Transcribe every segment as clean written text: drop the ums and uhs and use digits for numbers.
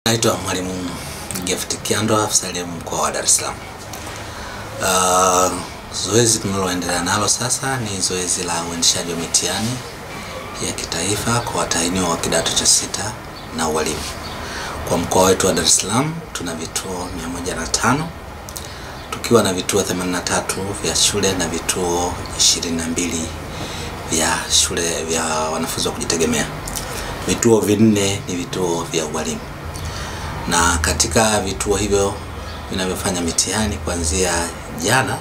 Naitwa Mwalimu Gift Kiando, afisa elimu mkoa wa Dar es Salaam. Zoezi tunaloendelea nalo sasa ni zoezi la uendeshaji wa mitihani ya kitaifa kwa watahiniwa wa kidato cha 6 na ualimu. Kwa mkoa wetu wa Dar es Salaam tuna vituo 105, tukiwa na vituo 83 vya shule na vituo 22 vya shule vya wanafunzi wa kujitegemea. Vituo 4 ni vituo vya ualimu. Na katika vituo hivyo vinavyofanya mitihani kuanzia jana,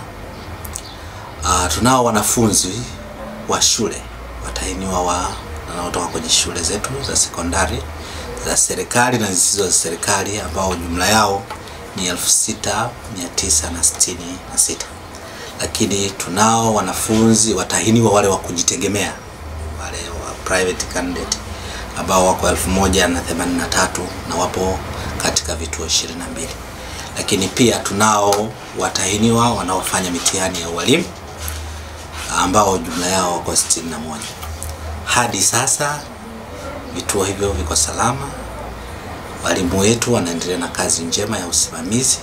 tunao wanafunzi wa shule watahiniwa wanaotoka kwenye shule zetu za sekondari za serikali na zisizo za serikali ambao jumla yao ni 6966. Lakini tunao wanafunzi watahiniwa wale wa kujitegemea, wale wa private candidate ambao wako 1083 na wapo katika vituo 22. Lakini pia tunao watahiniwa wanaofanya mitihani ya ualimu ambao jumla yao wako 61. Hadi sasa vituo hivyo viko salama. Walimu wetu wanaendelea na kazi njema ya usimamizi,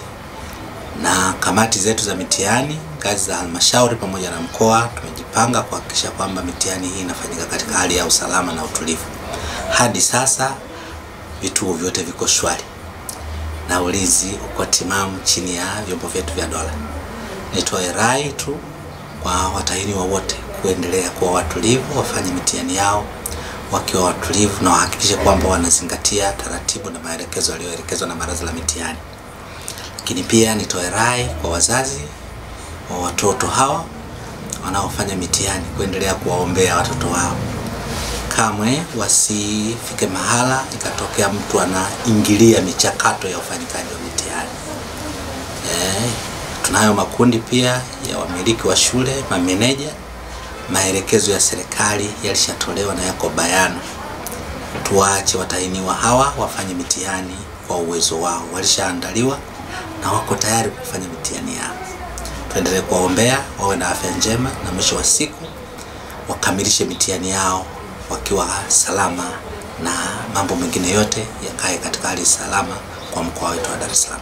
na kamati zetu za mitihani ngazi za halmashauri pamoja na mkoa tumejipanga kuhakikisha kwamba mitihani hii inafanyika katika hali ya usalama na utulivu. Hadi sasa vituo vyote viko shwari na ulinzi uko timamu chini ya vyombo vyetu vya dola. Nitoe rai tu kwa watahiniwa wote kuendelea kuwa watulivu, wafanye mitihani yao wakiwa watulivu na wahakikishe kwamba wanazingatia taratibu na maelekezo yaliyoelekezwa na Baraza la Mitihani. Lakini pia nitoe rai kwa wazazi wa watoto hawa wanaofanya mitihani kuendelea kuwaombea watoto wao. Kamwe wasifike mahala ikatokea mtu anaingilia michakato ya ufanyikaji wa mitihani. Tunayo makundi pia ya wamiliki wa shule, mameneja. Maelekezo ya serikali yalishatolewa na yako bayana. Tuache watahiniwa hawa wafanye mitihani kwa uwezo wao. Walishaandaliwa na wako tayari kufanya mitihani yao. Tuendelee kuwaombea wawe na afya njema na mwisho wa siku wakamilishe mitihani yao wakiwa salama na mambo mengine yote yakae katika hali salama kwa mkoa wetu wa Dar es Salaam.